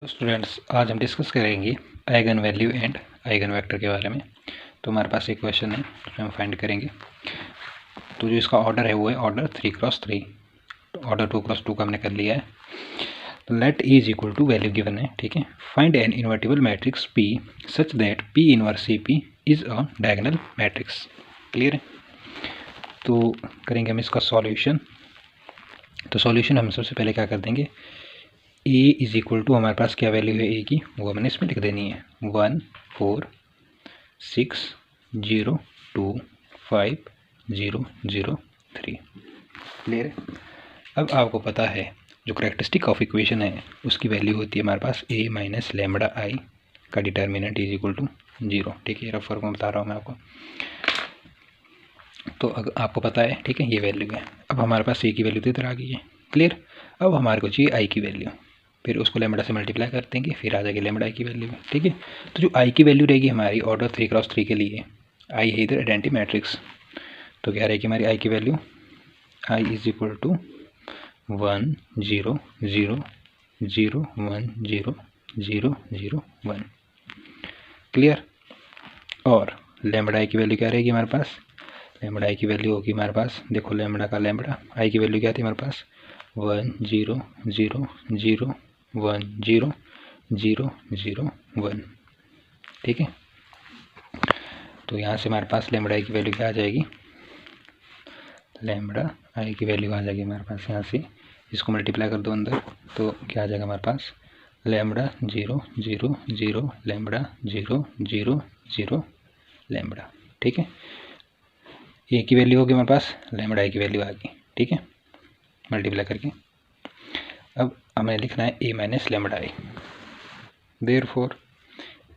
तो स्टूडेंट्स, आज हम डिस्कस करेंगे eigen value and eigen vector के बारे में। तो हमारे पास एक क्वेश्चन है, हम फाइंड करेंगे। तो जो इसका ऑर्डर है वो है ऑर्डर 3×3। तो ऑर्डर 2×2 का हमने कर लिया है। तो let E is equal to value given है, ठीक है। Find an invertible matrix P such that P inverse CP is a diagonal matrix. Clear है। तो करेंगे हम इसका सॉल्यूशन। तो सॉल्यूशन हम सबसे पहले क्या कर देंगे, ए इज इक्वल टू हमारे पास क्या वैल्यू है ए की, वो हमने इसमें लिख देनी है 1 4 6 0 2 5 0 0 3। क्लियर है। अब आपको पता है जो करेक्टरिस्टिक ऑफ इक्वेशन है उसकी वैल्यू होती है हमारे पास a माइनस लेमड़ा आई का डिटर्मिनेंट इज इक्वल टू 0। ठीक है, रफ फॉर्म में बता रहा हूँ मैं आपको। तो अगर आपको पता है, ठीक है, ये वैल्यू है। अब हमारे पास a की वैल्यू तो इधर आ गई है। क्लियर। अब हमारे को चाहिए आई की वैल्यू, फिर उसको लेमड़ा से मल्टीप्लाई कर देंगे, फिर आ जाएगी लेमड़ा आई की वैल्यू। ठीक है। तो जो आई की वैल्यू रहेगी हमारी ऑर्डर 3×3 के लिए, आई है इधर आइडेंटिटी मैट्रिक्स, तो क्या रहेगी हमारी आई की value, I is equal to 1 0 0 0 1 0 0 0 1। Clear. और लेमड़ा आई की वैल्यू क्या रहेगी हमारे पास, लेमड़ा आई की वैल्यू होगी हमारे पास, देखो लेमड़ा का लेमड़ा आई की वैल्यू क्या थी हमारे पास 1 0 0 0 1 0 0 0 1। ठीक है। तो यहाँ से हमारे पास लेमड़ा आई की वैल्यू क्या आ जाएगी, लेमड़ा आई की वैल्यू आ जाएगी हमारे पास, यहाँ से इसको मल्टीप्लाई कर दो अंदर, तो क्या आ जाएगा हमारे पास लेमड़ा 0 0 0 लेमड़ा 0 0 0 लेमड़ा। ठीक है। ए की वैल्यू होगी हमारे पास, लेमड़ा आई की वैल्यू आ गई। ठीक है, मल्टीप्लाई करके। अब हमें लिखना है ए माइनस लेमड़ा आई, देयरफॉर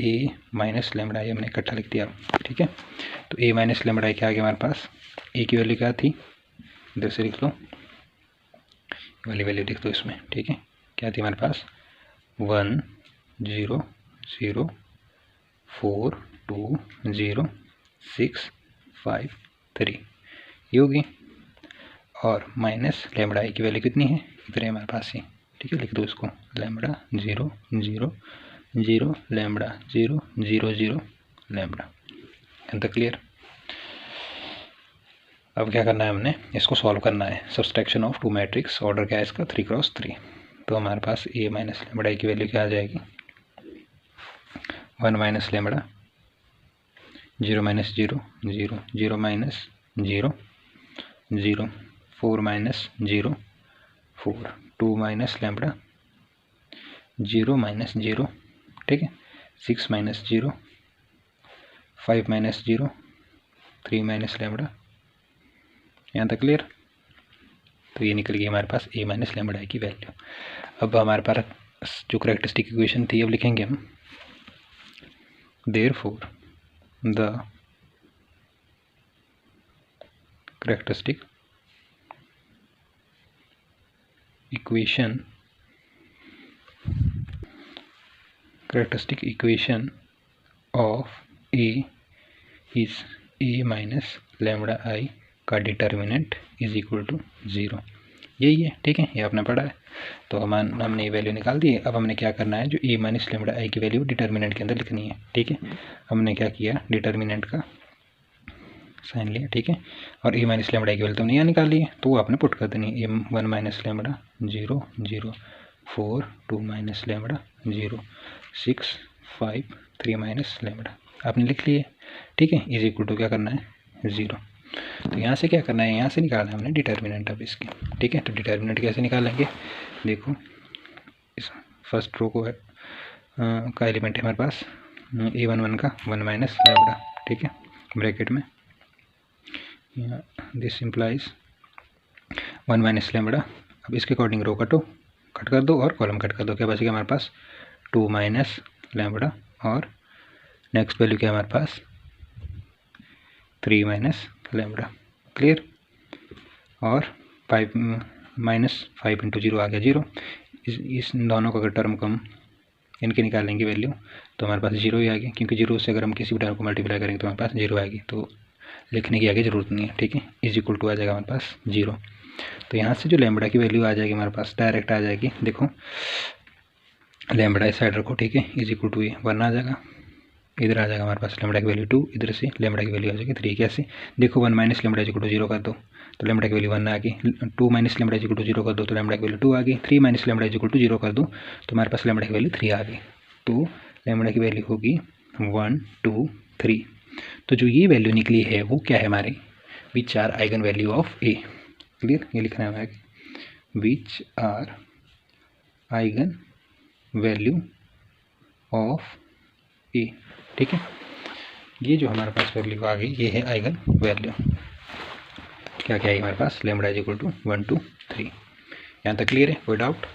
ए माइनस लेमड़ा आई हमने इकट्ठा लिख दिया। ठीक है। तो ए माइनस लेमड़ा आई क्या आ गया हमारे पास, ए की वैल्यू क्या थी, इधर से लिख लो, वाली वैल्यू लिख दो इसमें। ठीक है, क्या थी हमारे पास 1 0 0 4 2 0 6 5 3 ये होगी। और माइनस लेमड़ा आई की वैल्यू कितनी है, इधर है हमारे पास ही। ठीक है, लिख दो इसको, lambda 0 0 0 lambda 0 0 0 lambda. And clear. अब क्या करना है, हमने इसको सॉल्व करना है। Subtraction of two matrix, order क्या है इसका 3×3। तो हमारे पास ए माइनस लेमड़ा आई की वैल्यू क्या आ जाएगी 1 minus lambda 0 minus 0 0 0 minus 0 0 4 minus 0 4 2 minus lambda 0 minus 0। ठीक है, 6 माइनस 0 5 माइनस 0 3 माइनस लेमड़ा। यहाँ तक क्लियर। तो ये निकल गई हमारे पास ए माइनस लेमड़ा आई की वैल्यू। अब हमारे पास जो करेक्टरिस्टिक इक्वेशन थी अब लिखेंगे हम, therefore the characteristic equation of A is A minus lambda I का डिटर्मिनेंट इज इक्वल टू 0। यही है। ठीक है, ये आपने पढ़ा है। तो हमने ये वैल्यू निकाल दी है। अब हमने क्या करना है, जो ए माइनस लेमड़ा आई की वैल्यू डिटर्मिनेंट के अंदर लिखनी है। ठीक है, हमने क्या किया, डिटर्मिनेंट का साइन लिया। ठीक है, और ए माइनस लेमड़ा आई की वैल्यू तो हमने यहाँ निकाल ली है, तो वो आपने पुट कर देनी है। 1 minus lambda 0 0 4 2 minus lambda 0 6 5 3 minus lambda आपने लिख लिए। ठीक है, इज इक्वल टू क्या करना है 0। तो यहाँ से क्या करना है, यहाँ से निकालना है हमने डिटर्मिनेंट अब इसकी। ठीक है, तो डिटर्मिनेंट कैसे निकालेंगे, देखो इस फर्स्ट रो को है का एलिमेंट है हमारे पास a11 का 1 माइनस लेमड़ा। ठीक है, ब्रैकेट में दिस इम्प्लाइज 1 माइनस लेमड़ा। अब इसके अकॉर्डिंग रो कट कर दो और कॉलम कट कर दो, क्या बचेगा हमारे पास 2 माइनस लेमड़ा, और नेक्स्ट वैल्यू क्या है हमारे पास 3 माइनस लेमड़ा। क्लियर। और 5 माइनस 5 इंटू 0 आ गया 0। इस दोनों का अगर टर्म को हम इनके निकालेंगे वैल्यू, तो हमारे पास 0 ही आ गया, क्योंकि 0 से अगर हम किसी भी टर्म को मल्टीप्लाई करेंगे तो हमारे पास 0 आएगी, तो लिखने की आगे ज़रूरत नहीं है। ठीक है, इज इक्वल टू आ जाएगा हमारे पास 0। तो यहाँ से जो लेमड़ा की वैल्यू आ जाएगी हमारे पास डायरेक्ट आ जाएगी, देखो लैम्बडा इस साइड रखो, ठीक है, इज इक्वल टू ये 1 आ जाएगा, इधर आ जाएगा हमारे पास लैम्बडा की वैल्यू 2, इधर से लैम्बडा की वैल्यू आ जाएगी 3। कैसे देखो, 1 minus lambda is equal to 0 कर दो तो लैम्बडा की वैल्यू 1 आ गई, 2 minus lambda is equal to 0 कर दो तो लैम्बडा की वैल्यू 2 आ गई, 3 minus lambda is equal to 0 कर दो तो हमारे पास लैम्बडा की वैल्यू 3 आ गई। तो लैम्बडा की वैल्यू होगी 1 2 3। तो जो ये वैल्यू निकली है वो क्या है हमारी, which are eigen value of A. Clear, ये लिखना है which are eigen value of A. ठीक है, ये जो हमारे पास वैल्यू आ गई ये है आइगन वैल्यू। क्या क्या है हमारे पास, लैम्बडा इज इक्वल टू 1 2 3। यहाँ तक क्लियर है, कोई डाउट।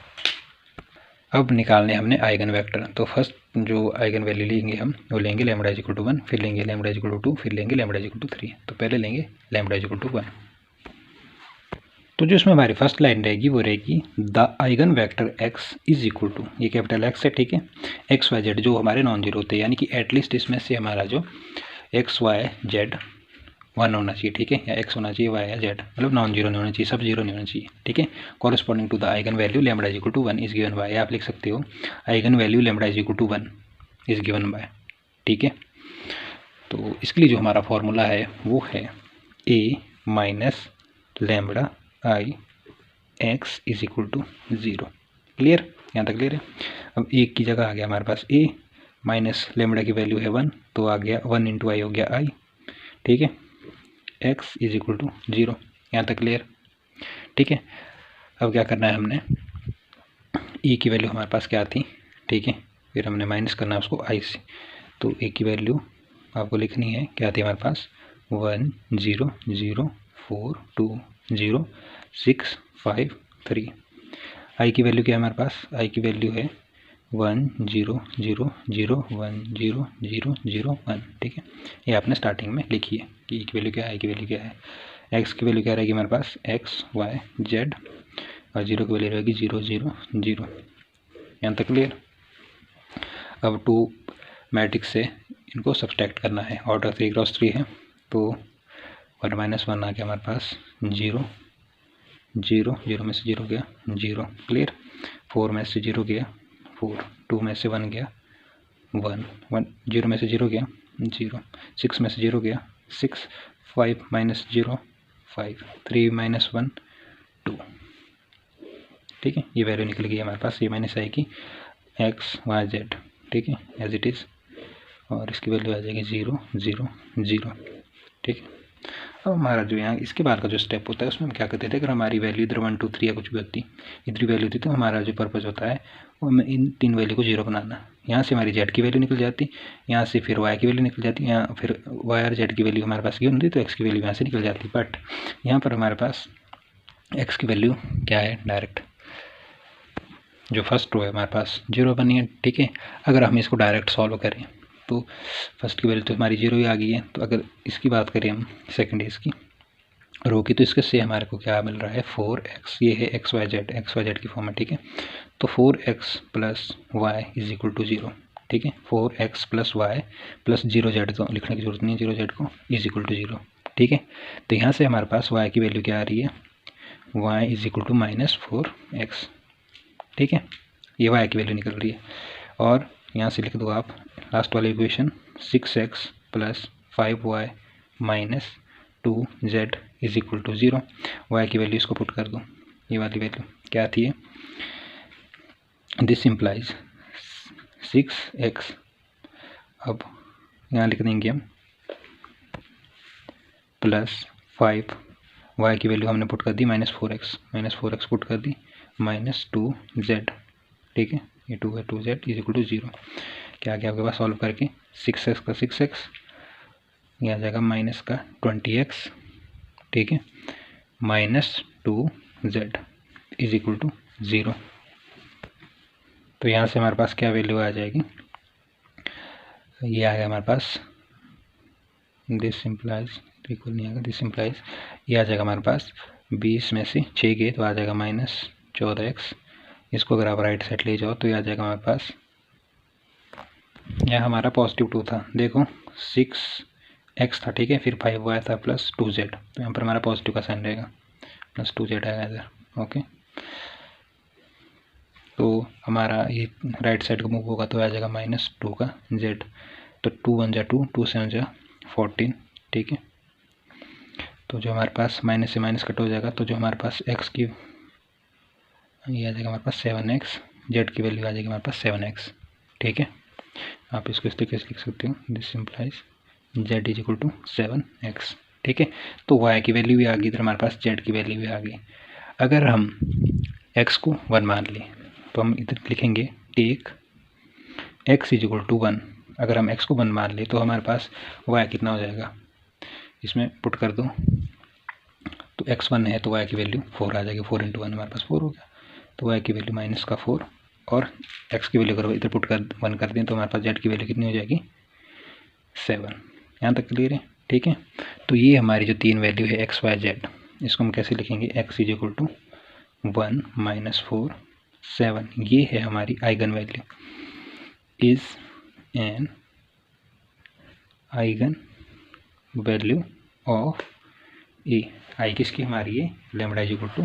अब निकालने हमने आइगन वेक्टर। तो फर्स्ट जो आइगन वैल्यू लेंगे हम वो लेंगे लैम्बडा इज इक्वल टू 1, फिर लेंगे लैम्बडा इज इक्वल टू 2, फिर लेंगे लैम्बडा इज इक्वल टू 3। तो पहले लेंगे लैम्बडा इज इक्वल टू 1। तो जो इसमें हमारी फर्स्ट लाइन रहेगी वो रहेगी the eigen vector x is equal to, ये कैपिटल X है, ठीक है, एक्स वाई जेड जो हमारे नॉन जीरो होते हैं, यानी कि एटलीस्ट इसमें से हमारा जो एक्स वाई जेड 1 होना चाहिए, ठीक है, या x होना चाहिए, y या z, मतलब नॉन जीरो नहीं होना चाहिए, सब जीरो नहीं होना चाहिए, ठीक है। Corresponding to the eigen value lambda is equal to 1 is given by, आप लिख सकते हो eigen value lambda is equal to 1 is given by, ठीक है। तो इसके लिए जो हमारा फॉर्मूला है वो है a minus lambda I x is equal to 0। Clear, यहाँ तक क्लियर है। अब एक की जगह आ गया हमारे पास a माइनस लैम्बडा की वैल्यू है 1 तो आ गया 1 इंटू आई हो गया i, ठीक है, x इज इक्वल टू 0। यहाँ तक क्लियर, ठीक है। अब क्या करना है हमने, e की वैल्यू हमारे पास क्या थी, ठीक है, फिर हमने माइनस करना है उसको i से। तो a की वैल्यू आपको लिखनी है, क्या थी हमारे पास 1 0 0 4 2 0 6 5 3। आई की वैल्यू क्या है हमारे पास, आई की वैल्यू है 1 0 0 0 1 0 0 0 1, ठीक है। ये आपने स्टार्टिंग में लिखी है कि ई की वैल्यू क्या है, आई की वैल्यू क्या है। एक्स की वैल्यू क्या रहेगी हमारे पास, एक्स वाई जेड, और 0 की वैल्यू रहेगी 0 0 0। यहाँ तक क्लियर। अब 2 मैट्रिक्स से इनको सब्सट्रैक्ट करना है, ऑर्डर 3 क्रॉस 3 है, तो 1 माइनस 1 आ गया हमारे पास 0 0 0 में से 0 गया 0। क्लियर, 4 में से 0 गया 4, 2 में से 1 गया 1 1, 0 में से 0 गया 0, 6 में से 0 गया 6, 5 माइनस 0 5, 3 माइनस 1 2, ठीक है। ये वैल्यू निकल गई हमारे पास, ये माइनस आएगी एक्स वाई जेड, ठीक है, एज इट इज़, और इसकी वैल्यू आ जाएगी 0 0 0, ठीक है। अब हमारा जो यहाँ इसके बाद का जो स्टेप होता है उसमें हम क्या करते थे, अगर हमारी वैल्यू इधर 1 2 3 या कुछ भी होती, इधर वैल्यू थी, तो हमारा जो पर्पज़ होता है वो हमें इन 3 वैल्यू को 0 बनाना। यहाँ से हमारी जेड की वैल्यू निकल जाती, यहाँ से फिर वाई की वैल्यू निकल जाती, यहाँ फिर वाई और जेड की वैल्यू हमारे पास गिवन होती तो एक्स की वैल्यू यहाँ से निकल जाती। बट यहाँ पर हमारे पास एक्स की वैल्यू क्या है, डायरेक्ट जो फर्स्ट रो है हमारे पास 0 बनी है, ठीक है। अगर हम इसको डायरेक्ट सॉल्व करें तो फर्स्ट की वैल्यू तो हमारी 0 ही आ गई है, तो अगर इसकी बात करें हम सेकेंड इसकी रो की, तो इसके से हमारे को क्या मिल रहा है 4x, ये है एक्स वाई जेड की फॉर्म है, ठीक है। तो 4x plus y is equal to 0, ठीक है, 4x plus Y plus 0 Z, तो लिखने की जरूरत नहीं है 0 जेड को, इज इक्वल टू 0, ठीक है। तो यहाँ से हमारे पास y की वैल्यू क्या आ रही है, y is equal to minus 4x, ठीक है, ये y की वैल्यू निकल रही है। और यहाँ से लिख दो आप लास्ट वाली equation 6x plus 5y minus 2z is equal to 0, y की वैल्यू इसको पुट कर दो, ये वाली वैल्यू क्या आती है, दिस इम्प्लाइज 6x। अब यहाँ लिख देंगे हम प्लस 5, वाई की वैल्यू हमने पुट कर दी माइनस 4x पुट कर दी माइनस 2z, ठीक है, ये 2 है 2z इज इक्वल टू 0। क्या आ गया आपके पास सॉल्व करके, 6x का 6x, ये आ जाएगा माइनस का 20x, ठीक है, minus 2z is equal to 0। तो यहाँ से हमारे पास क्या वैल्यू आ जाएगी, ये आ गया हमारे पास दिस इम्प्लाइज, इक्वल नहीं आएगा, दिस इम्प्लाइज ये आ जाएगा हमारे पास 20 में से 6 गए तो आ जाएगा माइनस 14x। इसको अगर आप राइट साइड ले जाओ तो ये आ जाएगा हमारे पास, यह हमारा पॉजिटिव 2 था, देखो 6x था, ठीक है, फिर 5y था प्लस 2z, तो यहाँ पर हमारा पॉजिटिव का साइन रहेगा, प्लस 2z आएगा इधर, ओके। तो हमारा ये राइट साइड का मूव होगा तो आ जाएगा -2 का z, तो 2 1 जा 2, 2 7 जा 14, ठीक है। तो जो हमारे पास माइनस से माइनस कट हो जाएगा, तो जो हमारे पास x की ये आ जाएगा हमारे पास 7x, z की वैल्यू आ जाएगी हमारे पास 7x, ठीक है। आप इसको इस तरीके से लिख सकते हो, this simplifies z is equal to 7x, ठीक है। तो y की वैल्यू भी आ गई, इधर हमारे पास z की वैल्यू भी आ गई। अगर हम x को 1 मान लें तो हम इधर लिखेंगे take x is equal to 1। अगर हम x को 1 मान लें तो हमारे पास y कितना हो जाएगा, इसमें पुट कर दो, तो x 1 है तो y की वैल्यू 4 आ जाएगी, 4 × 1 हमारे पास 4 हो गया, तो y की वैल्यू -4 और x की वैल्यू अगर इधर पुट कर 1 कर दें तो हमारे पास z की वैल्यू कितनी हो जाएगी 7। यहाँ तक क्लियर है, ठीक है। तो ये हमारी जो 3 वैल्यू है x y z, इसको हम कैसे लिखेंगे, x इज इक्वल टू 1 -4 7, ये है हमारी eigen value, is an eigen value of A. आई किसकी हमारी है, लैम्बडा इज इक्वल टू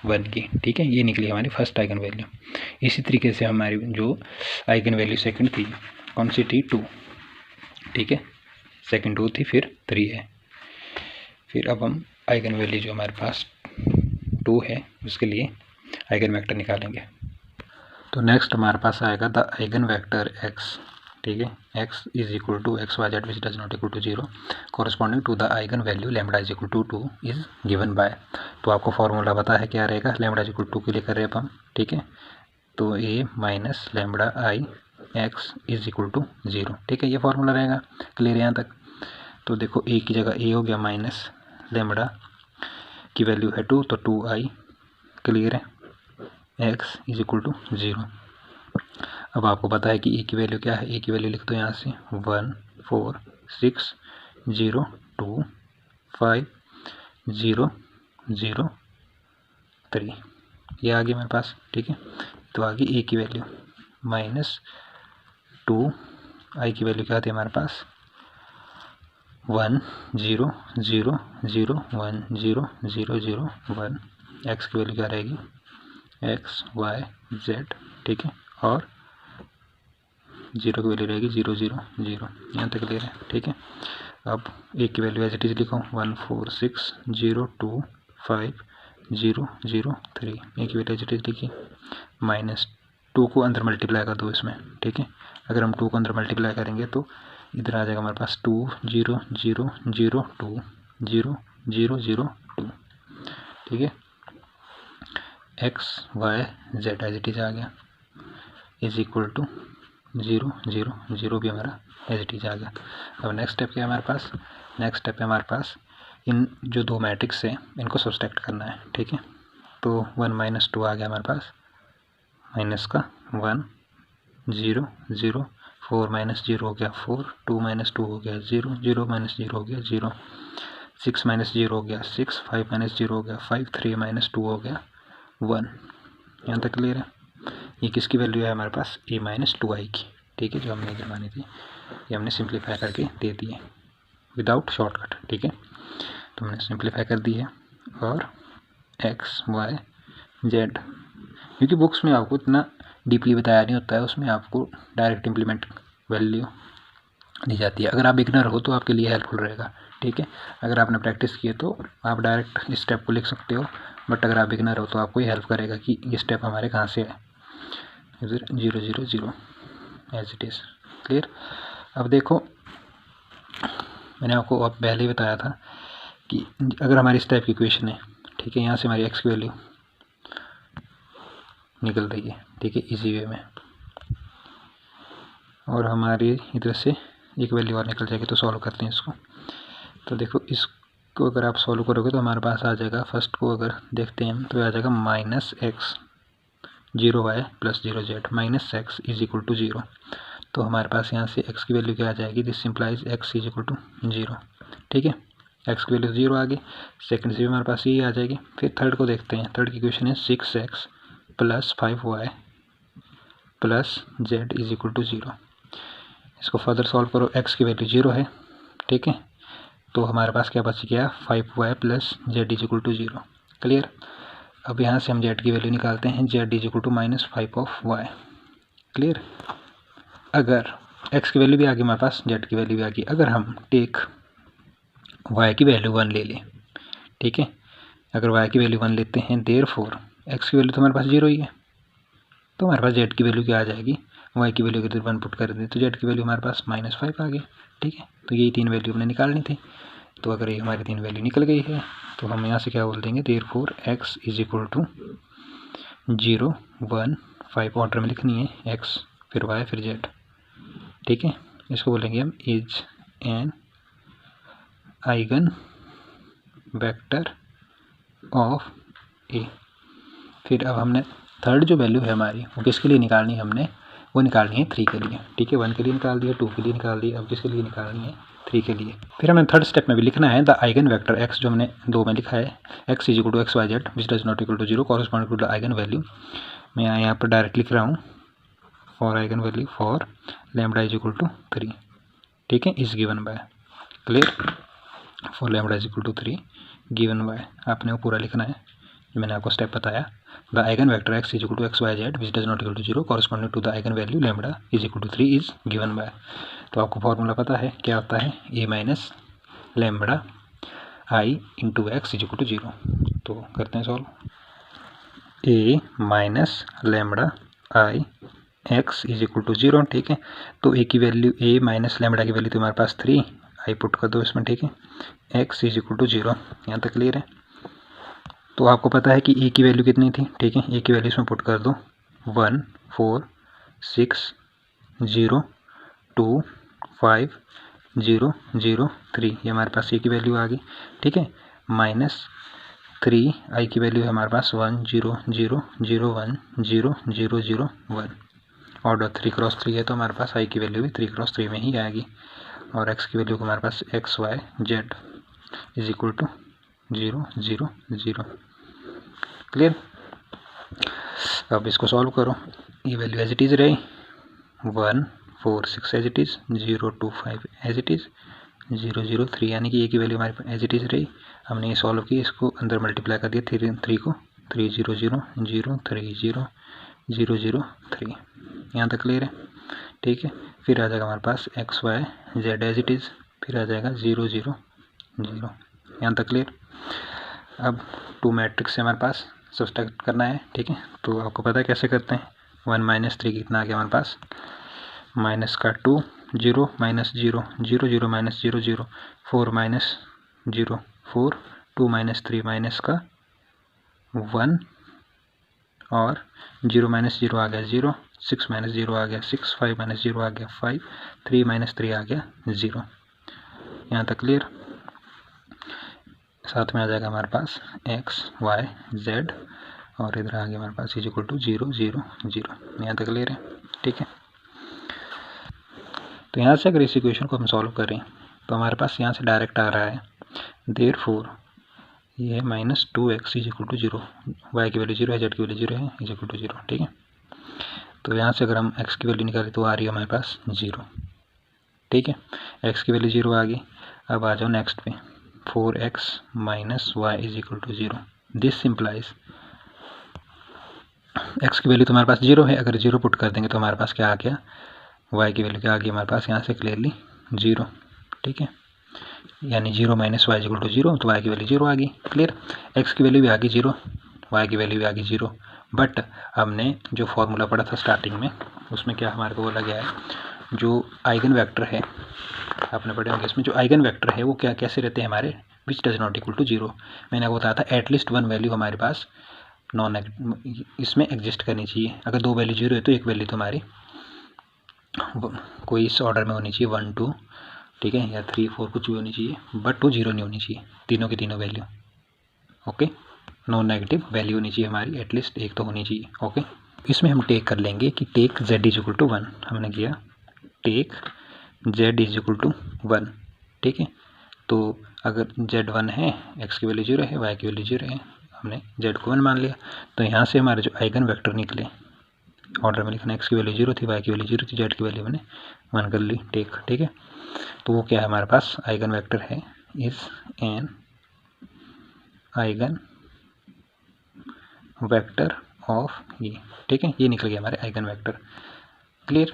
1 की, ठीक है। ये निकली हमारी फर्स्ट आइगन वैल्यू। इसी तरीके से हमारी जो आइगन वैल्यू सेकंड थी, कौन सी थी, 2, ठीक है। सेकंड 2 थी, फिर 3 है। फिर अब हम आइगन वैल्यू जो हमारे पास 2 है उसके लिए आइगन वेक्टर निकालेंगे। तो नेक्स्ट हमारे पास आएगा द आइगन वेक्टर x, ठीक है। x is equal to x Y z which does not equal to 0 corresponding to the eigen value lambda is equal to 2 is given by. तो आपको formula पता है क्या रहेगा, लैम्बडा इज इक्वल टू 2 के लिए कर रहे हैं हम, ठीक है। तो a minus lambda I x is equal to 0, ठीक है। ये फॉर्मूला रहेगा, क्लियर यहाँ तक। तो देखो a की जगह a हो गया, माइनस लैम्बडा की वैल्यू है 2, तो 2i, क्लियर है, x इज इक्वल टू 0। अब आपको पता है कि a की वैल्यू क्या है, a की वैल्यू लिख दो यहाँ से 1 4 6 0 2 5 0 0 3, ये आ गया मेरे पास, ठीक है। तो आगे a की वैल्यू -2, i की वैल्यू क्या आती है हमारे पास 1 0 0 0 1 0 0 0 1, x की वैल्यू क्या रहेगी x y z, ठीक है, और 0 की वैल्यू रहेगी 0 0 0, यहाँ तक क्लियर है, ठीक है। अब a की वैल्यू एज इट इज लिखो 1 4 6 0 2 5 0 0 3, a की वैल्यू एज इट इज लिखी, -2 को अंदर मल्टीप्लाई कर दो इसमें, ठीक है। अगर हम 2 को अंदर मल्टीप्लाई करेंगे तो इधर आ जाएगा हमारे पास 2 0 0 0 2 0 0 0 2, ठीक है। x y z as it is आ गया, इज इक्वल टू 0 0 0 भी हमारा एज इट इज आ गया। अब नेक्स्ट स्टेप क्या है हमारे पास, नेक्स्ट स्टेप है हमारे पास इन जो दो मैट्रिक्स है इनको सब्सट्रैक्ट करना है, ठीक है। तो 1 - 2 आ गया हमारे पास, माइनस का 1 0 0 4 - 0 हो गया 4 2 - 2 हो गया 0 0 - 0 हो गया 0 6 - 0 हो गया 6 5 - 0 हो गया 5 3 - 2 हो गया 1, यहाँ तक क्लियर है। ये किसकी वैल्यू है हमारे पास, a - 2i की, ठीक है। जो हमने इधर मानी थी ये हमने सिंप्लीफाई करके दे दी है विदाउट शॉर्टकट, ठीक है। तो हमने सिंप्लीफाई कर दी है, और x y z, क्योंकि बुक्स में आपको इतना डीपली बताया नहीं होता है, उसमें आपको डायरेक्ट इम्प्लीमेंट वैल्यू दी जाती है। अगर आप बिगनर हो तो आपके लिए हेल्पफुल रहेगा, ठीक है। अगर आपने प्रैक्टिस की है तो आप डायरेक्ट इस स्टेप को लिख सकते हो, बट अगर आप बिगनर हो तो आपको ये हेल्प करेगा कि ये स्टेप हमारे कहाँ से है, इधर 0 0 0 एज इट इज़, क्लियर। अब देखो मैंने आपको अब पहले ही बताया था कि अगर हमारी इस टाइप की इक्वेशन है, ठीक है, यहाँ से हमारी x की वैल्यू निकल रही है, ठीक है, इजी वे में, और हमारी इधर से एक वैल्यू और निकल जाएगी। तो सॉल्व करते हैं इसको। तो देखो इसको अगर आप सॉल्व करोगे तो हमारे पास आ जाएगा, फर्स्ट को अगर देखते हैं तो आ जाएगा -x 0y + 0z -x is equal to 0। तो हमारे पास यहाँ से x की वैल्यू क्या आ जाएगी, this simplifies x is equal to 0, ठीक है। x की वैल्यू 0 आ गई, सेकंड से भी हमारे पास ये आ जाएगी। फिर थर्ड को देखते हैं, थर्ड की इक्वेशन है 6x + 5y + z is equal to 0। इसको फर्दर सॉल्व करो, x की वैल्यू 0 है, ठीक है। तो हमारे पास क्या बच गया 5y + z is equal to 0, clear. अब यहाँ से हम z की वैल्यू निकालते हैं, z is equal to -5 of y। Clear. अगर x की वैल्यू भी आ गई हमारे पास, z की वैल्यू भी आ गई, अगर हम टेक y की वैल्यू 1 ले लें, ठीक है, अगर y की वैल्यू 1 लेते हैं, देयरफॉर x की वैल्यू तो हमारे पास 0 ही है, तो हमारे पास z की वैल्यू क्या आ जाएगी, y की वैल्यू अगर 1 पुट कर दें तो z की वैल्यू हमारे पास -5 आ गई। ठीक है, तो यही 3 वैल्यू हमने निकालनी थी। तो अगर ये हमारी 3 वैल्यू निकल गई है तो हम यहाँ से क्या बोल देंगे, therefore x is equal to 0 1 5 order में लिखनी है, x फिर y फिर z। ठीक है, इसको बोलेंगे हम is an eigen vector of A. फिर अब हमने थर्ड जो वैल्यू है हमारी वो किसके लिए निकालनी है, हमने वो निकालनी है 3 के लिए। ठीक है, 1 के लिए निकाल दिया, 2 के लिए निकाल दिया, अब किसके लिए निकालनी है, 3 के लिए। फिर हमें थर्ड स्टेप में भी लिखना है द आइगन वेक्टर x, जो हमने 2 में लिखा है, x is equal to x Y z which does not equal to 0 corresponding to the eigen value. मैं यहाँ पर डायरेक्ट लिख रहा हूँ for eigen value for lambda is equal to 3। ठीक है, is given by, clear, for lambda is equal to 3 given by, आपने वो पूरा लिखना है जो मैंने आपको स्टेप बताया। The eigen vector x is equal to x Y z which does not equal to 0 corresponding to the eigen value lambda is equal to 3 is given by. तो आपको फॉर्मूला पता है क्या होता है, a minus lambda I into x is equal to 0। तो करते हैं solve, a minus lambda I x is equal to 0। ठीक है, तो a की वैल्यू, a माइनस लैम्बडा की वैल्यू तो हमारे पास 3, आई पुट कर दो इसमें। ठीक है, x इज इक्वल टू 0, यहाँ तक क्लियर है। तो आपको पता है कि a की वैल्यू कितनी थी। ठीक है, a की वैल्यू इसमें पुट कर दो 1 4 6 0 2 5 0 0 3, ये हमारे पास a की वैल्यू आ गई। ठीक है, माइनस 3 i की वैल्यू है हमारे पास 1 0 0 0 1 0 0 0 1, ऑर्डर 3 क्रॉस 3 है तो हमारे पास i की वैल्यू भी 3 क्रॉस 3 में ही आएगी। और x की वैल्यू को हमारे पास X Y Z is equal to 0 0 0, clear. अब इसको सॉल्व करो, ये वैल्यू एज इट इज़ रही, 1 4 6 as it is, 0 2 5 as it is, 0 0 3, यानी कि ये की वैल्यू हमारे पास एज इट इज़ रही। हमने ये सॉल्व की, इसको अंदर मल्टीप्लाई कर दिया 3 को, 3 0 0 0 3 0 0 0 3, यहाँ तक क्लियर है। ठीक है, फिर आ जाएगा हमारे पास X Y Z as it is, फिर आ जाएगा 0 0 0, यहाँ तक क्लियर। अब 2 मैट्रिक्स से हमारे पास सब्सट्रैक्ट करना है। ठीक है, तो आपको पता है कैसे करते हैं, 1 माइनस 3 कितना आ गया हमारे पास, माइनस का 2 0 minus 0 0 0 minus 0 0 4 minus 0 4 2 minus 3 minus का 1 और 0 माइनस 0 आ गया 0, 6 माइनस 0 आ गया 6, 5 माइनस 0 आ गया 5, 3 माइनस 3 आ गया 0, यहाँ तक क्लियर। साथ में आ जाएगा हमारे पास एक्स वाई जेड और इधर आ गया हमारे पास इज इक्वल टू 0 0 0, यहाँ तक क्लियर है। ठीक है, तो यहाँ से अगर इस इक्वेशन को हम सॉल्व करें तो हमारे पास यहाँ से डायरेक्ट आ रहा है, देयरफॉर ये minus 2x is equal to 0, y की वैल्यू 0 है, जेड की वैल्यू 0 है, इज इक्वल टू 0। ठीक है, तो यहाँ से अगर हम x की वैल्यू निकालें तो आ रही है हमारे पास 0। ठीक है, x की वैल्यू 0 आ गई। अब आ जाओ नेक्स्ट पे, 4x minus y is equal to 0, this simplifies x की वैल्यू तो हमारे पास 0 है, अगर 0 पुट कर देंगे तो हमारे पास क्या आ गया, y की वैल्यू क्या आ गई हमारे पास यहाँ से क्लियरली 0। ठीक है, यानी 0 minus y is equal to 0, तो y की वैल्यू 0 आ गई, क्लियर। x की वैल्यू भी आ गई 0, y की वैल्यू भी आ गई 0, बट हमने जो फॉर्मूला पढ़ा था स्टार्टिंग में उसमें क्या हमारे को बोला गया है, जो आइगन वेक्टर है, आपने पढ़े होंगे इसमें, जो आइगन वेक्टर है वो क्या कैसे रहते हैं हमारे, which does not equal to 0। मैंने आपको बताया था एटलीस्ट 1 वैल्यू हमारे पास नॉन इसमें एग्जिस्ट करनी चाहिए। अगर 2 वैल्यू 0 है तो एक वैल्यू तो हमारी कोई इस ऑर्डर में होनी चाहिए 1 2, ठीक है, या 3 4 कुछ भी होनी चाहिए, बट वो 0 नहीं होनी चाहिए, तीनों की तीनों value. Okay, non negative value होनी चाहिए हमारी, एटलीस्ट एक तो होनी चाहिए। ओके, इसमें हम टेक कर लेंगे कि take z is equal to 1, हमने किया take z is equal to 1। ठीक है, तो अगर z 1 है, x की वैल्यू 0 है, y की वैल्यू 0 है, हमने z को 1 मान लिया, तो यहाँ से हमारे जो आइगन वेक्टर निकले, ऑर्डर में लिखना, x की वैल्यू 0 थी, y की वैल्यू 0 थी, z की वैल्यू मैंने 1 कर ली टेक। ठीक है, तो वो क्या है हमारे पास, आइगन वेक्टर है is an eigen vector of ये, ठीक है, ये निकल गया हमारे आइगन वेक्टर। क्लियर।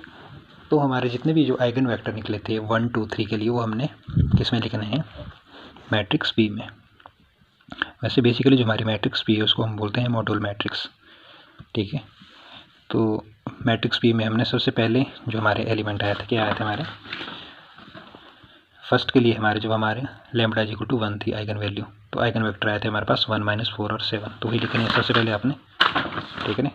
तो हमारे जितने भी जो आइगन वेक्टर निकले थे 1 2 3 के लिए, वो हमने किस में लिखने हैं, मैट्रिक्स पी में। वैसे बेसिकली जो हमारी मैट्रिक्स पी है उसको हम बोलते हैं मॉड्यूल मैट्रिक्स, ठीक है। तो मैट्रिक्स पी में हमने सबसे पहले जो हमारे एलिमेंट आया था, क्या आया था हमारे फर्स्ट के लिए, हमारे जो हमारे लैम्बडा इक्वल टू 1 थी आइगन वैल्यू, तो आइगन वेक्टर आए थे हमारे पास 1 -4 और 7, तो वही लिखने हैं सबसे पहले आपने, ठीक है ना,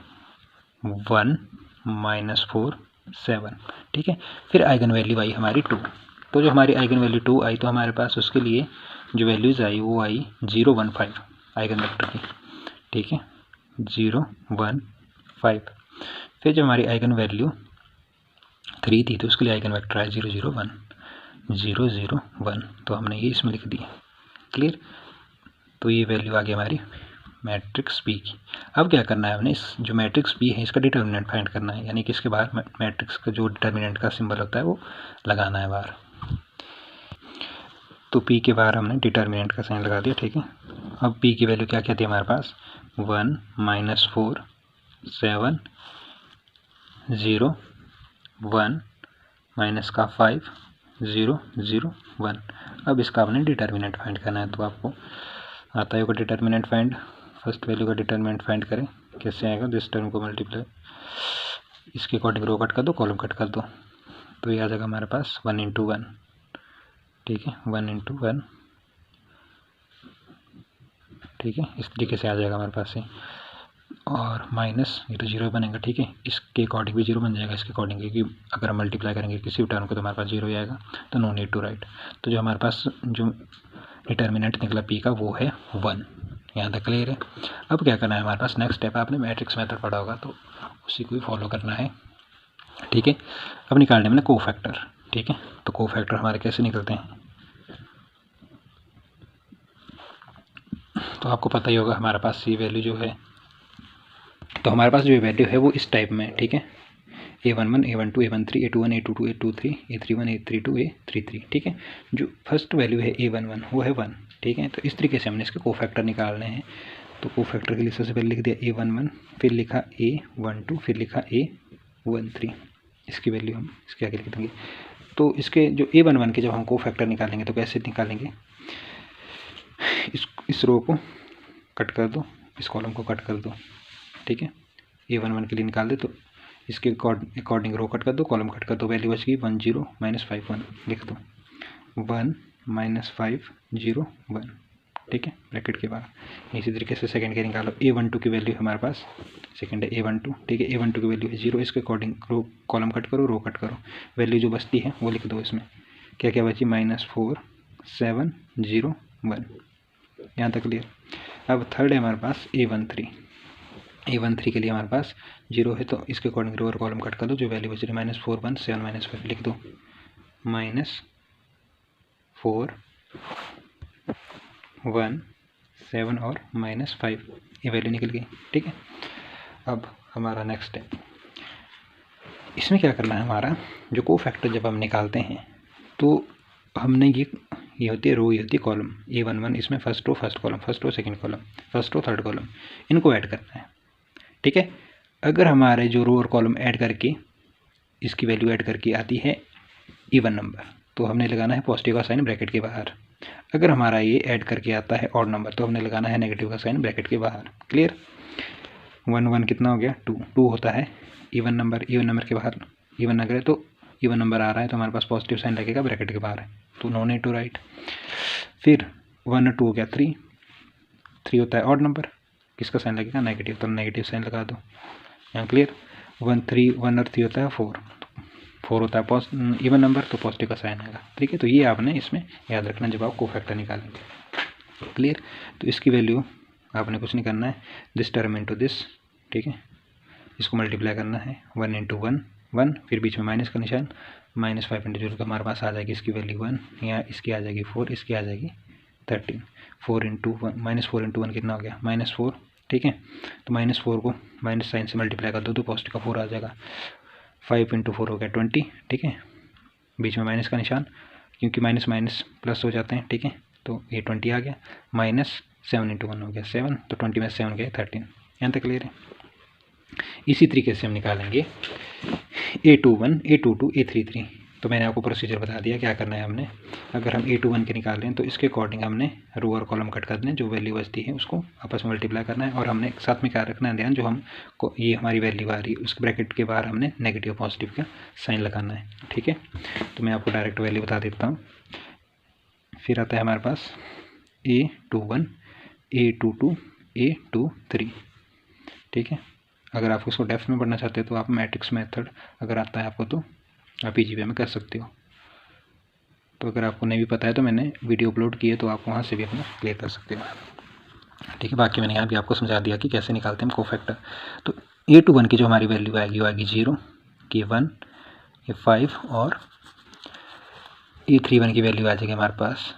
1 -4 7, ठीक है। फिर आइगन वैल्यू आई हमारी 2, तो जो हमारी आइगन वैल्यू 2 आई, तो हमारे पास उसके लिए जो वैल्यूज़ आई वो आई 0 1 5 आइगन वेक्टर की, ठीक है, 0 1 5। फिर जब हमारी आइगन वैल्यू 3 थी तो उसके लिए आइगन वेक्टर आया 0 0 1 0 0 1, तो हमने ये इसमें लिख दिया। क्लियर। तो ये वैल्यू आ गई हमारी मैट्रिक्स पी की। अब क्या करना है, हमने इस जो मैट्रिक्स पी है इसका डिटर्मिनेंट फाइंड करना है, यानी कि इसके बाहर मैट्रिक्स का जो डिटर्मिनेंट का सिंबल होता है वो लगाना है बाहर। तो पी के बाहर हमने डिटर्मिनेंट का साइन लगा दिया, ठीक है। अब पी की वैल्यू क्या क्या थी हमारे पास, 1 -4 7 0 1 -5 0 0 1। अब इसका आपने डिटर्मिनेंट फाइंड करना है, तो आपको आता है होगा डिटर्मिनेंट फाइंड। फर्स्ट वैल्यू का डिटर्मिनेंट फाइंड करें, कैसे आएगा, दिस टर्म को मल्टीप्लाई, इसके अकॉर्डिंग रो कट कर दो, कॉलम कट कर दो, तो ये आ जाएगा हमारे पास 1 × 1, ठीक है, 1 × 1, ठीक है, इस तरीके से आ जाएगा हमारे पास से। और माइनस ये तो 0 बनेगा, ठीक है, इसके अकॉर्डिंग भी 0 बन जाएगा, इसके अकॉर्डिंग, क्योंकि अगर हम मल्टीप्लाई करेंगे किसी भी टर्म को तो हमारे पास 0 ही आएगा, तो नो नीड टू राइट। तो जो हमारे पास जो डिटर्मिनेंट निकला पी का वो है 1। यहाँ तक क्लियर है। अब क्या करना है हमारे पास, नेक्स्ट स्टेप आपने मैट्रिक्स मेथड पढ़ा होगा तो उसी को ही फॉलो करना है, ठीक है। अब निकालने में कोफैक्टर, ठीक है। तो कोफैक्टर हमारे कैसे निकलते हैं, तो आपको पता ही होगा हमारे पास ये वैल्यू जो है, तो हमारे पास जो वैल्यू है वो इस टाइप में, ठीक है, A11 A12 A13 A21 A22 A23 A31 A32 A33, ठीक है। जो फर्स्ट वैल्यू है A11 वो है 1, ठीक है। तो इस तरीके से हमने इसके कोफैक्टर निकालने हैं। तो कोफैक्टर के लिए सबसे पहले लिख दिया A11, फिर लिखा A12, फिर लिखा A13, इसकी वैल्यू हम इसके आगे लिख देंगे। तो इसके जो A11 के जब हम कोफैक्टर निकालेंगे तो कैसे निकालेंगे, इस रो को कट कर दो, इस कॉलम को कट कर दो, ठीक है। A11 के लिए निकाल दे तो इसके अकॉर्डिंग रो कट कर दो, कॉलम कट कर दो, वैल्यू बच गई 1 0 -5 1, लिख दो 1 -5 0 1, ठीक है, ब्रैकेट के बाहर। इसी तरीके से सेकंड के निकालो, A12 की वैल्यू हमारे पास सेकंड है A12, ठीक है, A12 की वैल्यू है 0, इसके अकॉर्डिंग रो कॉलम कट करो, रो कट करो, वैल्यू जो बचती है वो लिख दो इसमें, क्या क्या बची, -4 7 0 1, यहाँ तक क्लियर। अब थर्ड है हमारे पास A13 के लिए हमारे पास 0 है, तो इसके अकॉर्डिंग रो और कॉलम कट कर दो, जो वैल्यू बच रही है -4 1 7 -5, लिख दो -4 1 7 और -5, ये वैल्यू निकल गई, ठीक है। अब हमारा नेक्स्ट है, इसमें क्या करना है, हमारा जो कोफैक्टर जब हम निकालते हैं तो हमने ये होती है रो, ये होती है कॉलम, A11 इसमें first row first column, first row second column, first row third column, इनको ऐड करना है, ठीक है। अगर हमारे जो रो और कॉलम ऐड करके इसकी वैल्यू ऐड करके आती है इवन नंबर, तो हमने लगाना है पॉजिटिव का साइन ब्रैकेट के बाहर। अगर हमारा ये ऐड करके आता है ऑड नंबर, तो हमने लगाना है नेगेटिव का साइन ब्रैकेट के बाहर। क्लियर। 1 1 कितना हो गया, 2 होता है इवन नंबर के बाहर, इवन अगर है तो इवन नंबर आ रहा है तो हमारे पास पॉजिटिव साइन लगेगा ब्रैकेट के बाहर है, तो नो नीड टू राइट। फिर 1 और 2 हो गया 3 होता है ऑड नंबर, किसका साइन लगेगा, नेगेटिव, तो नेगेटिव साइन लगा दो यहाँ। क्लियर। 1 और 3 होता है 4 होता है इवन नंबर, तो पॉजिटिव का साइन आएगा, ठीक है। तो ये आपने इसमें याद रखना जब आप कोफैक्टर निकालेंगे। क्लियर। तो इसकी वैल्यू आपने कुछ नहीं करना है, दिस टर्म इनटू दिस, ठीक है, इसको मल्टीप्लाई करना है 1 × 1 1, फिर बीच में माइनस का निशान, -5 × 0 तो हमारे पास आ जाएगी इसकी वैल्यू 1, यहाँ इसकी आ जाएगी 4, इसकी आ जाएगी 13, 4 × 1 -4 × 1 कितना हो गया, -4, ठीक है। तो -4 को माइनस साइन से मल्टीप्लाई कर दो तो पॉजिटिव का 4 आ जाएगा, 5 × 4 हो गया 20, ठीक है, बीच में माइनस का निशान, क्योंकि माइनस माइनस प्लस हो जाते हैं, ठीक है, तो ये 20 आ गया, -7 × 1 हो गया 7, तो 20 में 7 गया 13, यहाँ तक क्लियर है। इसी तरीके से हम निकालेंगे A21, A22, A33। तो मैंने आपको प्रोसीजर बता दिया क्या करना है हमने। अगर हम A21 के निकाल रहे हैं तो इसके अकॉर्डिंग हमने रो और कॉलम कट कर दें, जो वैल्यू बचती है उसको आपस में मल्टीप्लाई करना है। और हमने साथ में क्या रखना है ध्यान, जो हम को ये हमारी वैल्यू आ रही है उस ब्रैकेट के बाहर हमने नेगेटिव पॉजिटिव का साइन लगाना है, ठीक है। तो मैं आपको डायरेक्ट वैल्यू बता देता हूँ। फिर आता है हमारे पास A21, A22, A23, ठीक है। अगर आप इसको डेप्थ में पढ़ना चाहते हो तो आप मैट्रिक्स मेथड अगर आता है आपको तो आप ईजी वे में कर सकते हो। तो अगर आपको नहीं भी पता है तो मैंने वीडियो अपलोड की है, तो आप वहाँ से भी अपना क्लियर कर सकते हो, ठीक है। बाकी मैंने यहाँ भी आपको समझा दिया कि कैसे निकालते हैं कोफैक्टर। तो A21 की जो हमारी वैल्यू आएगी वो आएगी 0, K1, K5 और A31 की वैल्यू आ जाएगी हमारे पास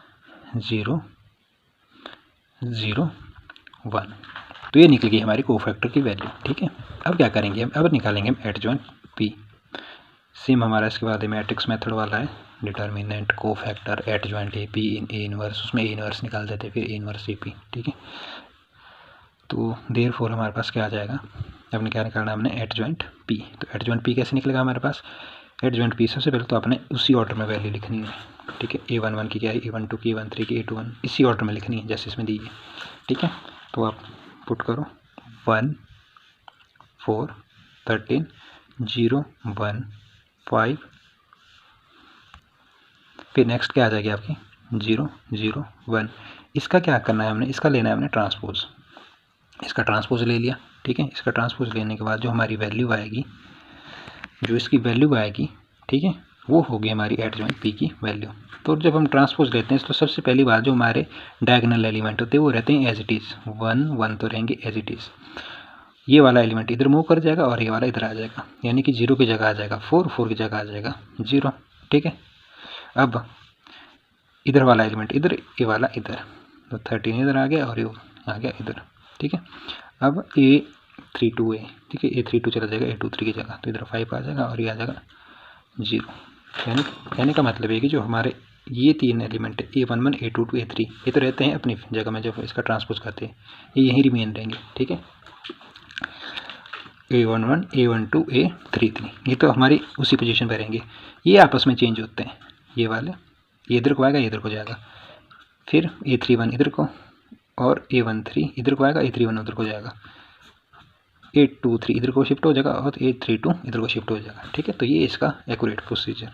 0, 0, 1। तो ये निकल गई हमारी कोफैक्टर की वैल्यू, ठीक है। अब क्या करेंगे हम, अब निकालेंगे हम एडजॉइंट P। सेम हमारा इसके बाद मैट्रिक्स मेथड वाला है, determinant cofactor adjoint AP in A inverse, उसमें A इनवर्स निकाल देते फिर A इनवर्स AP, ठीक है। तो देयरफॉर हमारे पास क्या आ जाएगा, अपने क्या निकालना है हमने एडजॉइंट P। तो एडजॉइंट P कैसे निकलेगा हमारे पास, एडजॉइंट P सबसे पहले तो आपने उसी ऑर्डर में वैल्यू लिखनी है, ठीक है। A11 की क्या है, A12 की, A13 की, A21 इसी ऑर्डर में लिखनी है जैसे इसमें दी है, ठीक है। तो आप पुट करो 1, 4, 13, 0, 1, 5, फिर नेक्स्ट क्या आ जाएगी आपकी 0, 0, 1। इसका क्या करना है हमने, इसका लेना है हमने ट्रांसपोज। इसका ट्रांसपोज ले लिया, ठीक है। इसका ट्रांसपोज लेने के बाद जो हमारी वैल्यू आएगी, जो इसकी वैल्यू आएगी, ठीक है, वो होगी हमारी एडजॉइंट P की वैल्यू। तो जब हम ट्रांसपोज लेते हैं तो सबसे पहली बात जो हमारे डायगोनल एलिमेंट होते हैं वो रहते हैं एज इट इज़, 1, 1 तो रहेंगे एज इट इज़। ये वाला एलिमेंट इधर मूव कर जाएगा और ये वाला इधर आ जाएगा, यानी कि 0 की जगह आ जाएगा 4, 4 की जगह आ जाएगा 0, ठीक है। अब इधर वाला एलिमेंट इधर, ये वाला इधर, तो 13 इधर आ गया और ये आ गया इधर, ठीक है। अब A32 है, ठीक है, A32 चला जाएगा A23 की जगह, तो इधर 5 आ जाएगा और ये आ जाएगा 0। कहने का मतलब है कि जो हमारे ये तीन एलिमेंट है A11, A22, A3, ये तो रहते हैं अपनी जगह में, जब इसका ट्रांसपोज करते हैं ये यहीं रिमेन रहेंगे, ठीक है। A11, A12, A33 ये तो हमारी उसी पोजीशन पर रहेंगे। ये आपस में चेंज होते हैं, ये वाले, ये इधर को आएगा, ये इधर को जाएगा, फिर A31 इधर को और A13 इधर को आएगा, A31 उधर को जाएगा, A23 इधर को शिफ्ट हो जाएगा और A32 इधर को शिफ्ट हो जाएगा, ठीक है। तो ये इसका एक्यूरेट प्रोसीजर,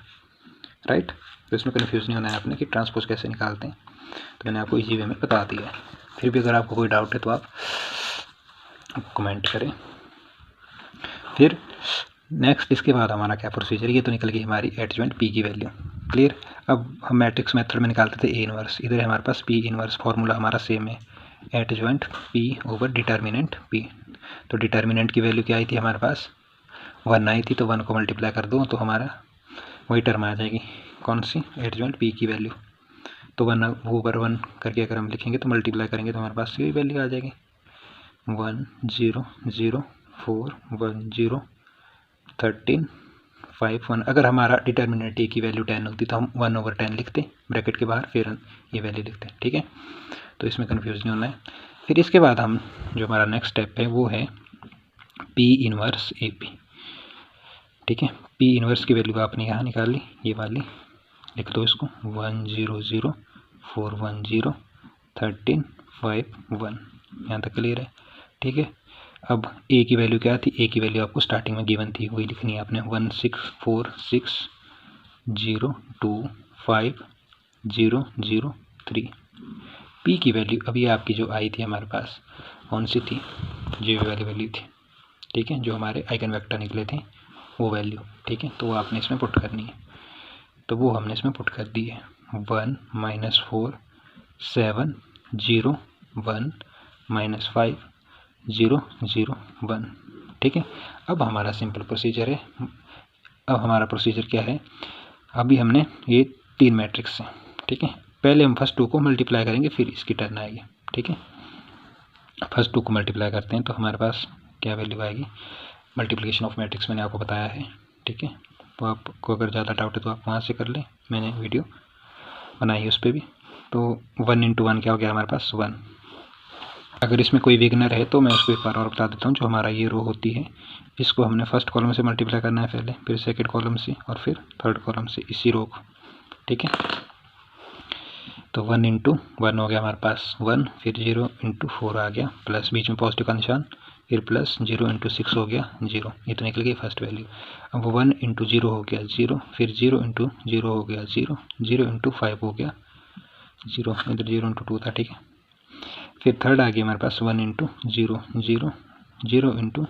राइट। तो इसमें कन्फ्यूज़ नहीं होना है आपने कि ट्रांसपोज कैसे निकालते हैं, तो मैंने आपको इसी वे में बता दिया है। फिर भी अगर आपको कोई डाउट है तो आप कमेंट करें। फिर नेक्स्ट इसके बाद हमारा क्या प्रोसीजर, ये तो निकल गई हमारी एडजॉइंट P की वैल्यू, क्लियर। अब हम मैट्रिक्स मेथड में निकालते थे A इनवर्स, इधर है हमारे पास P इनवर्स, फार्मूला हमारा सेम है, adjoint P over determinant P। तो डिटर्मिनेंट की वैल्यू क्या आई थी हमारे पास 1 आई थी, तो 1 को मल्टीप्लाई कर दो तो हमारा वही टर्म आ जाएगी, कौन सी, एडजॉइंट P की वैल्यू। तो 1 ओवर 1 करके अगर हम लिखेंगे तो मल्टीप्लाई करेंगे तो हमारे पास ये वैल्यू आ जाएगी 1, 0, 0, 4, 1, 0, 13, 5, 1। अगर हमारा डिटर्मिनेंट A की वैल्यू 10 होती तो हम 1 ओवर 10 लिखते ब्रैकेट के बाहर, फिर हम ये वैल्यू लिखते, ठीक है। तो इसमें कन्फ्यूज़ नहीं होना है। फिर इसके बाद हम जो हमारा नेक्स्ट स्टेप है वो है P इनवर्स AP, ठीक है। P इनवर्स की वैल्यू आपने यहाँ निकाल ली, ये वाली लिख दो इसको 1, 0, 0, 4, 1, 0, 13, 5, 1। यहाँ तक क्लियर है, ठीक है। अब A की वैल्यू क्या थी, A की वैल्यू आपको स्टार्टिंग में गिवन थी, वही लिखनी है आपने 1, 6, 4, 6, 0, 2, 5, 0, 0, 3। P की वैल्यू अभी आपकी जो आई थी हमारे पास कौन सी थी, जो वाली वैल्यू थी, ठीक है, जो हमारे आइगन वेक्टर निकले थे वो वैल्यू, ठीक है। तो वो आपने इसमें पुट करनी है, तो वो हमने इसमें पुट कर दी है 1, -4, 7, 0, 1, -5, 0, 0, 1, ठीक है। अब हमारा सिंपल प्रोसीजर है। अब हमारा प्रोसीजर क्या है, अभी हमने ये 3 मैट्रिक्स हैं, ठीक है। पहले हम फर्स्ट 2 को मल्टीप्लाई करेंगे फिर इसकी टर्न आएगी, ठीक है। फर्स्ट 2 को मल्टीप्लाई करते हैं तो हमारे पास क्या वैल्यू आएगी, मल्टीप्लिकेशन ऑफ मैट्रिक्स मैंने आपको बताया है, ठीक है। तो आपको अगर ज़्यादा डाउट है तो आप वहाँ से कर लें, मैंने वीडियो बनाई है उस पर भी। तो 1 × 1 क्या हो गया हमारे पास 1, अगर इसमें कोई विग्नर है तो मैं उसको एक बार और बता देता हूँ। जो हमारा ये रो होती है, इसको हमने फर्स्ट कॉलम से मल्टीप्लाई करना है पहले, फिर सेकंड कॉलम से और फिर थर्ड कॉलम से, इसी रो को। ठीक है, तो 1 इंटू 1 हो गया हमारे पास 1, फिर 0 इंटू 4 आ गया, प्लस बीच में पॉजिटिव का निशान, फिर प्लस 0 इंटू 6 हो गया 0, ये तो निकल गई फर्स्ट वैल्यू। अब 1 इंटू 0 हो गया 0, फिर 0 इंटू 0 हो गया 0, 0 इंटू 5 हो गया 0, इधर 0 इंटू 2 था। ठीक है, फिर थर्ड आ गया हमारे पास 1 इंटू 0 0, 0 इंटू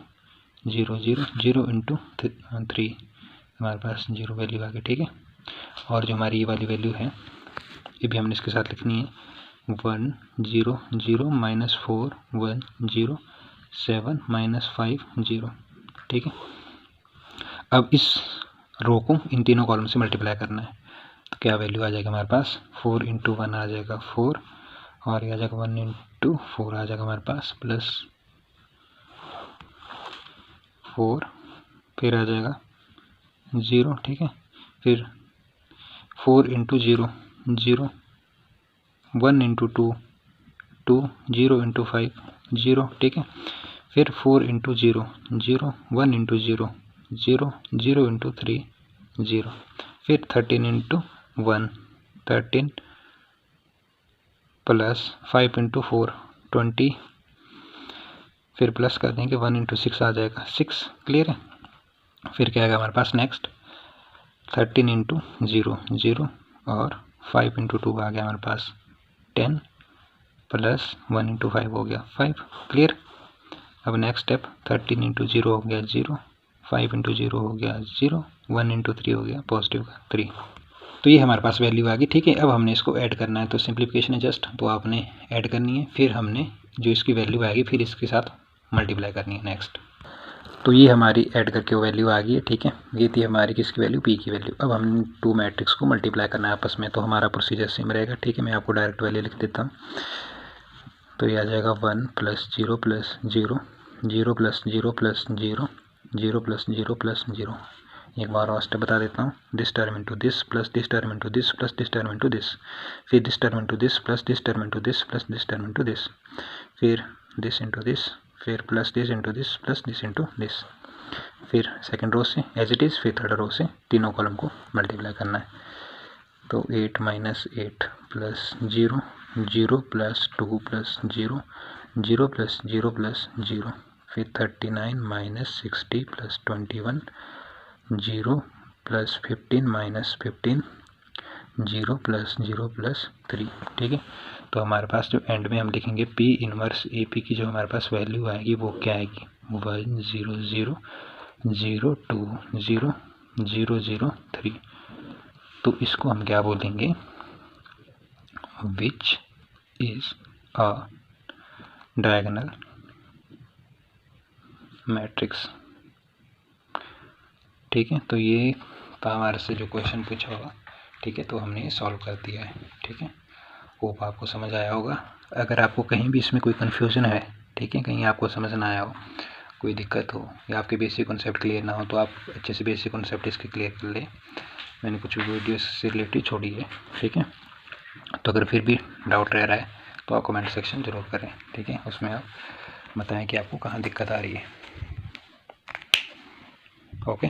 0 0, 0 इंटू 3, हमारे पास 0 वैल्यू आ गई। ठीक है, और जो हमारी ये वाली वैल्यू है ये भी हमने इसके साथ लिखनी है, 1 0 0 माइनस 4 1 0 7 माइनस 5 0। ठीक है, अब इस रो को इन तीनों कॉलम से मल्टीप्लाई करना है, तो क्या वैल्यू आ जाएगा हमारे पास, 4 इंटू 1 आ जाएगा 4, और ये आ जाएगा 1 इंटू 4 आ जाएगा हमारे पास प्लस 4, फिर आ जाएगा 0। ठीक है, फिर 4 इंटू 0 0, 1 इंटू 2 2, 0 इंटू 5 0। ठीक है, फिर 4 इंटू 0 0, 1 इंटू 0 0, 0 इंटू 3 0, फिर 13 इंटू 1 13, प्लस 5 इंटू 4 20, फिर प्लस कर देंगे 1 इंटू 6 आ जाएगा 6। क्लियर है, फिर क्या आएगा हमारे पास नेक्स्ट 13 इंटू 0 0, और 5 इंटू 2 आ गया हमारे पास 10, प्लस 1 इंटू 5 हो गया 5। क्लियर, अब नेक्स्ट स्टेप 13 इंटू 0 हो गया 0, 5 इंटू 0 हो गया 0, 1 इंटू 3 हो गया पॉजिटिव का 3। तो ये हमारे पास वैल्यू आ गई। ठीक है, अब हमने इसको ऐड करना है, तो सिंप्लीफिकेशन है जस्ट, तो आपने ऐड करनी है, फिर हमने जो इसकी वैल्यू आएगी फिर इसके साथ मल्टीप्लाई करनी है नेक्स्ट। तो ये हमारी ऐड करके वैल्यू आ गई है। ठीक है, ये थी हमारी किसकी वैल्यू, पी की वैल्यू। अब हम 2 मैट्रिक्स को मल्टीप्लाई करना है आपस में, तो हमारा प्रोसीजर सेम रहेगा। ठीक है, मैं आपको डायरेक्ट वैल्यू लिख देता हूँ, तो ये आ जाएगा 1 plus 0 plus 0, 0 plus 0 plus 0, 0 plus 0 plus 0। एक बार और स्टेप बता देता हूँ, this term into this plus this term into this plus this term into this, फिर this term into this plus this term into this plus this term into this, फिर this into this, फिर plus this into this plus this into this, फिर second रो से as it is, फिर third row से तीनों column को multiply करना है। तो 8 minus 8 plus 0 0 plus 2 plus 0 0 plus 0 plus 0, फिर 39 minus 60 plus 21 0 plus 15 minus 15 0 plus 0 plus 3। ठीक है, तो हमारे पास जो एंड में हम लिखेंगे P इनवर्स AP की जो हमारे पास वैल्यू आएगी वो क्या आएगी, 1 0 0 0 2 0 0 0 3। तो इसको हम क्या बोलेंगे, which is a diagonal matrix. ठीक है, तो ये था हमारे से जो क्वेश्चन पूछा होगा। ठीक है, तो हमने ये सॉल्व कर दिया है। ठीक है, होप आपको समझ आया होगा। अगर आपको कहीं भी इसमें कोई कन्फ्यूज़न है, ठीक है, कहीं आपको समझ ना आया हो, कोई दिक्कत हो या आपके बेसिक कॉन्सेप्ट क्लियर ना हो, तो आप अच्छे से बेसिक कॉन्सेप्ट इसके क्लियर कर ले। मैंने कुछ वीडियो से रिलेटेड छोड़ी है। ठीक है, तो अगर फिर भी डाउट रह रहा है तो आप कमेंट सेक्शन ज़रूर करें। ठीक है, उसमें आप बताएं कि आपको कहाँ दिक्कत आ रही है। ओके।